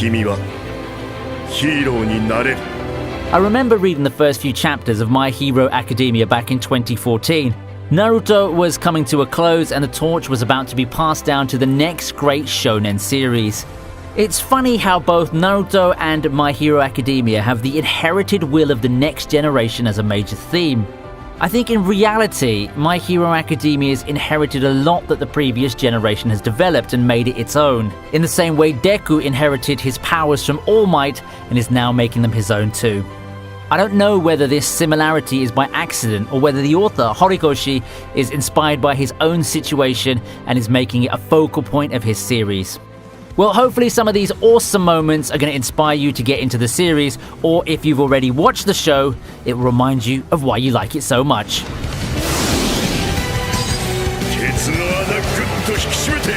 君はヒーローになれる。 I remember reading the first few chapters of My Hero Academia back in 2014. Naruto was coming to a close and the torch was about to be passed down to the next great shonen series. It's funny how both Naruto and My Hero Academia have the inherited will of the next generation as a major theme. I think in reality, My Hero Academia's inherited a lot that the previous generation has developed and made it its own, in the same way Deku inherited his powers from All Might and is now making them his own too. I don't know whether this similarity is by accident or whether the author, Horikoshi, is inspired by his own situation and is making it a focal point of his series. Well, hopefully some of these awesome moments are going to inspire you to get into the series, or if you've already watched the show, it will remind you of why you like it so much. 鉄の穴ぐっと引き締めて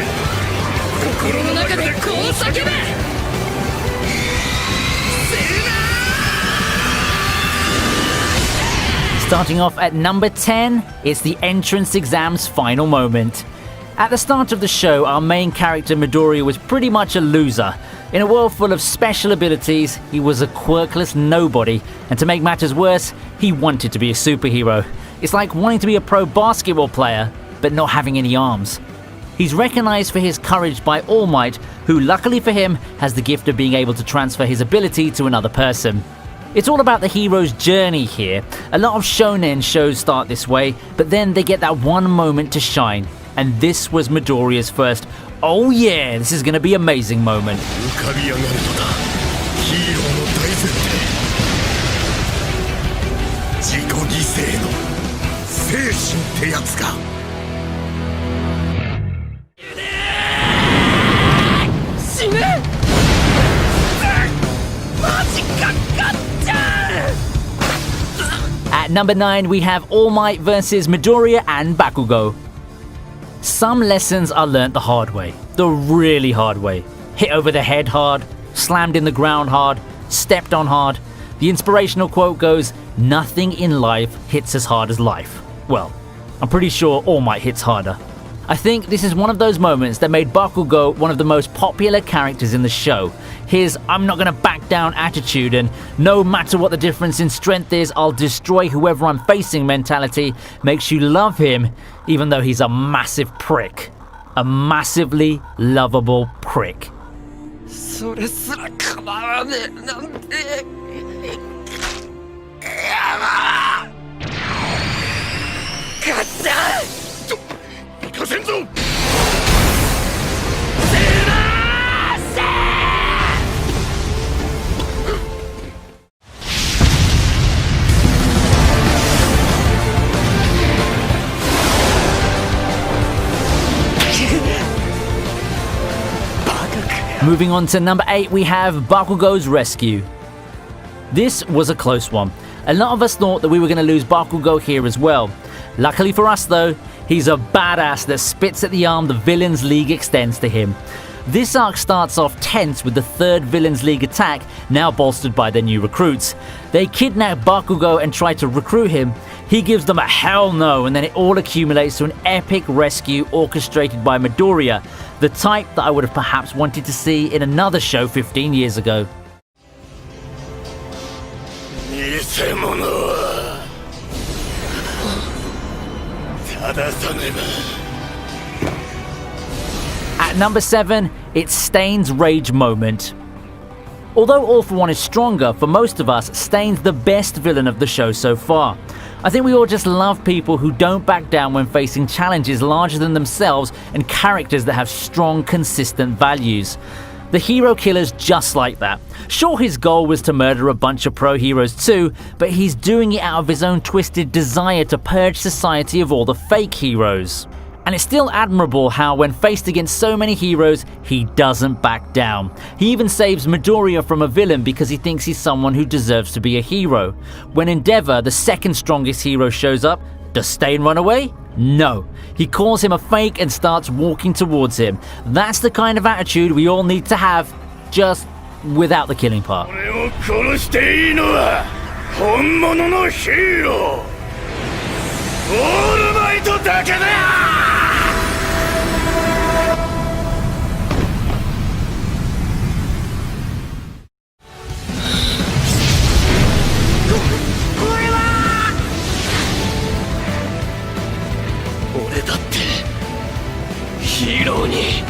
心の中でこう叫べ。 Starting off at number 10, it's the entrance exam's final moment. At the start of the show, our main character Midoriya was pretty much a loser. In a world full of special abilities, he was a quirkless nobody, and to make matters worse, he wanted to be a superhero. It's like wanting to be a pro basketball player, but not having any arms. He's recognized for his courage by All Might, who luckily for him has the gift of being able to transfer his ability to another person. It's all about the hero's journey here. A lot of shonen shows start this way, but then they get that one moment to shine. And this was Midoriya's first, oh yeah, this is gonna be amazing moment. 浮かび上がるのだ。ヒーローの大前提。自己犠牲の精神ってやつか。死ね！マジかかっちゃう！ At number 9, we have All Might versus Midoriya and Bakugo. Some lessons are learnt the hard way, the really hard way. Hit over the head hard, slammed in the ground hard, stepped on hard. The inspirational quote goes, "Nothing in life hits as hard as life." Well, I'm pretty sure All Might hits harder. I think this is one of those moments that made Bakugo one of the most popular characters in the show. His "I'm not gonna back down" attitude and no matter what the difference in strength is, I'll destroy whoever I'm facing mentality makes you love him even though he's a massive prick. A massively lovable prick. それすら構わねえなんて。やばガッチャン行かせんぞ。 Moving on to number 8, we have Bakugo's rescue. This was a close one. A lot of us thought that we were going to lose Bakugo here as well. Luckily for us though, he's a badass that spits at the arm the Villains League extends to him. This arc starts off tense with the third Villains League attack, now bolstered by their new recruits. They kidnap Bakugo and try to recruit him. He gives them a hell no, and then it all accumulates to an epic rescue orchestrated by Midoriya, the type that I would have perhaps wanted to see in another show 15 years ago. At number 7, it's Stain's rage moment. Although All For One is stronger, for most of us, Stain's the best villain of the show so far. I think we all just love people who don't back down when facing challenges larger than themselves and characters that have strong, consistent values. The hero killer's just like that. Sure, his goal was to murder a bunch of pro-heroes too, but he's doing it out of his own twisted desire to purge society of all the fake heroes. And it's still admirable how, when faced against so many heroes, he doesn't back down. He even saves Midoriya from a villain because he thinks he's someone who deserves to be a hero. When Endeavor, the second strongest hero, shows up, does Stain run away? No. He calls him a fake and starts walking towards him. That's the kind of attitude we all need to have, just without the killing part. ように。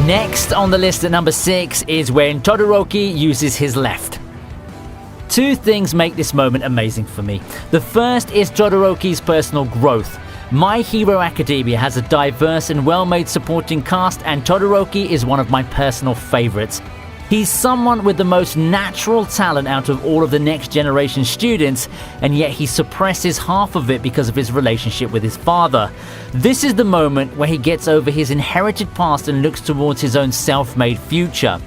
Next on the list at number 6 is when Todoroki uses his left. Two things make this moment amazing for me. The first is Todoroki's personal growth. My Hero Academia has a diverse and well-made supporting cast, and Todoroki is one of my personal favorites. He's someone with the most natural talent out of all of the next generation students, and yet he suppresses half of it because of his relationship with his father. This is the moment where he gets over his inherited past and looks towards his own self-made future.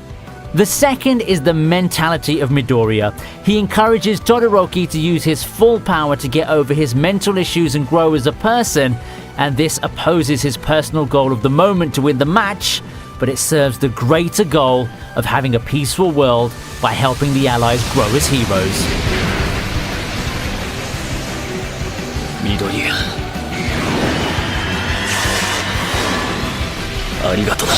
The second is the mentality of Midoriya. He encourages Todoroki to use his full power to get over his mental issues and grow as a person, and this opposes his personal goal of the moment to win the match, but it serves the greater goal of having a peaceful world by helping the allies grow as heroes. 緑谷ありがとな。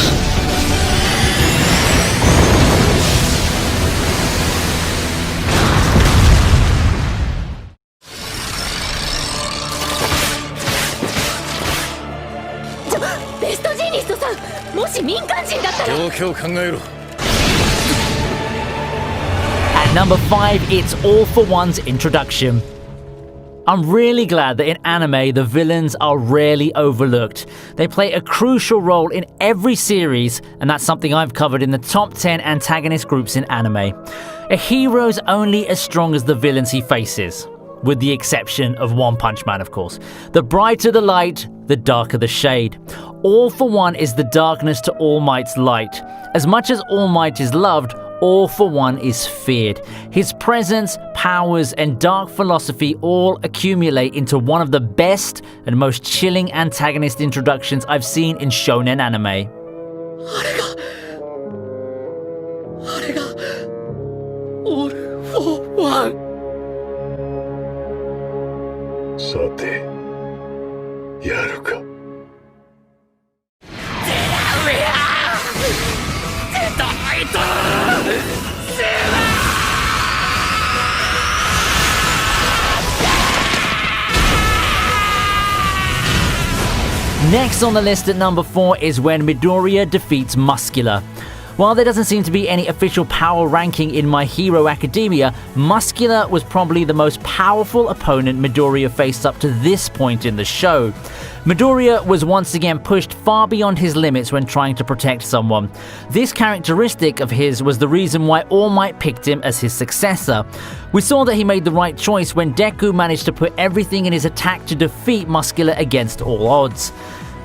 ベストジーニストさん、もし民間人だったら。状況を考えろ。 At number 5, it's All for One's introduction. I'm really glad that in anime, the villains are rarely overlooked. They play a crucial role in every series, and that's something I've covered in the top 10 antagonist groups in anime. A hero's only as strong as the villains he faces, with the exception of One Punch Man, of course. The brighter the light, the darker the shade. All for One is the darkness to All Might's light. As much as All Might is loved, All for One is feared. His presence, powers, and dark philosophy all accumulate into one of the best and most chilling antagonist introductions I've seen in shonen anime. あれがオール・フォー・ワン。さてやるか。 Next on the list at number 4 is when Midoriya defeats Muscular. While there doesn't seem to be any official power ranking in My Hero Academia, Muscular was probably the most powerful opponent Midoriya faced up to this point in the show. Midoriya was once again pushed far beyond his limits when trying to protect someone. This characteristic of his was the reason why All Might picked him as his successor. We saw that he made the right choice when Deku managed to put everything in his attack to defeat Muscular against all odds.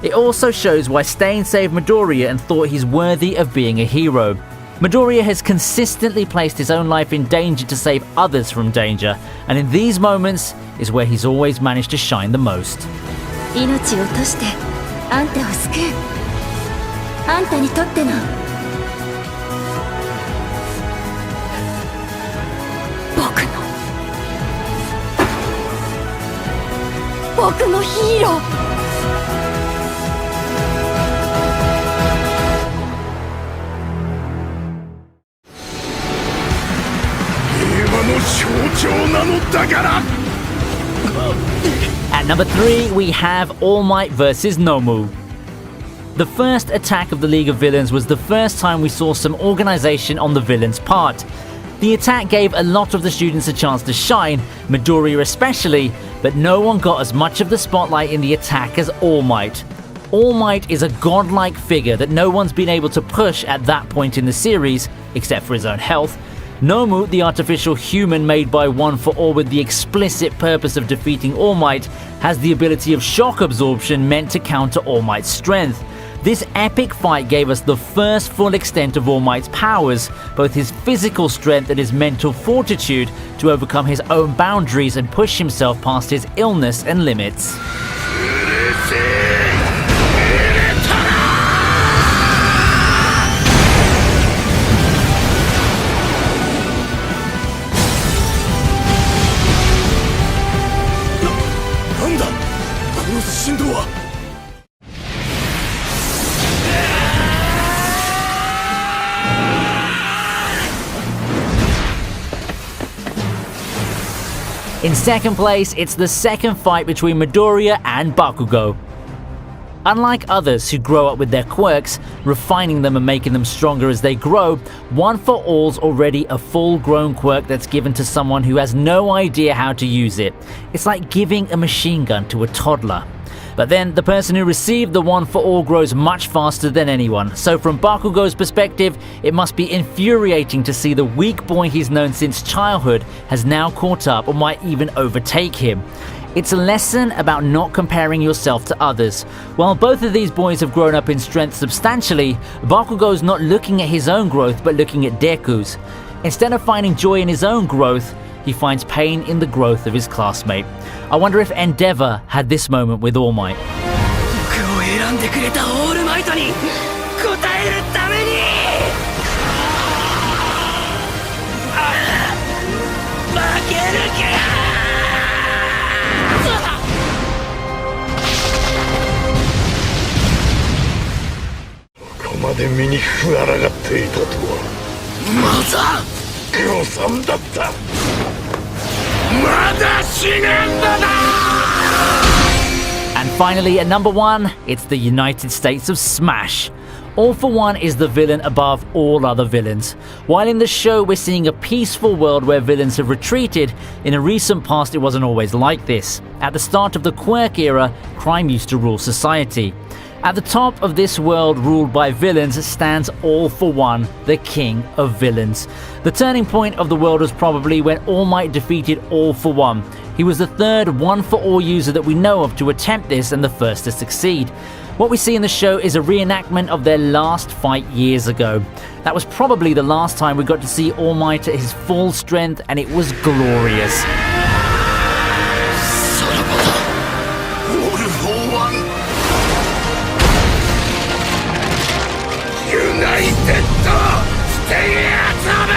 It also shows why Stain saved Midoriya and thought he's worthy of being a hero. Midoriya has consistently placed his own life in danger to save others from danger, and in these moments is where he's always managed to shine the most. 命を落としてあんたを救う。あんたにとっての僕のヒーロー。 At number 3, we have All Might vs. Nomu. The first attack of the League of Villains was the first time we saw some organization on the villain's part. The attack gave a lot of the students a chance to shine, Midoriya especially, but no one got as much of the spotlight in the attack as All Might. All Might is a godlike figure that no one's been able to push at that point in the series, except for his own health. Nomu, the artificial human made by One for All with the explicit purpose of defeating All Might, has the ability of shock absorption meant to counter All Might's strength. This epic fight gave us the first full extent of All Might's powers, both his physical strength and his mental fortitude to overcome his own boundaries and push himself past his illness and limits. In second place, it's the second fight between Midoriya and Bakugo. Unlike others who grow up with their quirks, refining them and making them stronger as they grow, One for All's already a full-grown quirk that's given to someone who has no idea how to use it. It's like giving a machine gun to a toddler. But then, the person who received the One for All grows much faster than anyone, so from Bakugo's perspective, it must be infuriating to see the weak boy he's known since childhood has now caught up or might even overtake him. It's a lesson about not comparing yourself to others. While both of these boys have grown up in strength substantially, Bakugo's not looking at his own growth but looking at Deku's. Instead of finding joy in his own growth, he finds pain in the growth of his classmate. I wonder if Endeavor had this moment with All Might. 僕を選んでくれたオールマイトに応えるために負けるかここまで醜がらがっていたとはまだ誤算だった。まだ死ぬんだな。 And finally, at number 1, it's the United States of Smash. All for One is the villain above all other villains. While in the show we're seeing a peaceful world where villains have retreated, in a recent past it wasn't always like this. At the start of the Quirk era, crime used to rule society. At the top of this world ruled by villains stands All for One, the king of villains. The turning point of the world was probably when All Might defeated All for One. He was the third One for All user that we know of to attempt this and the first to succeed. What we see in the show is a reenactment of their last fight years ago. That was probably the last time we got to see All Might at his full strength, and it was glorious. オールフォーワンユナイテッドステイアツアバ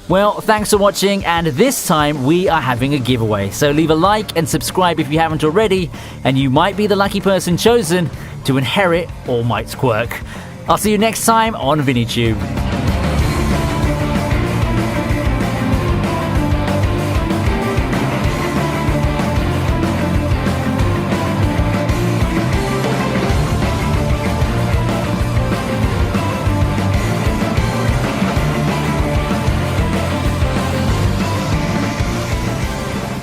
Well, thanks for watching, and this time we are having a giveaway. So leave a like and subscribe if you haven't already, and you might be the lucky person chosen to inherit All Might's quirk. I'll see you next time on VinnyTube.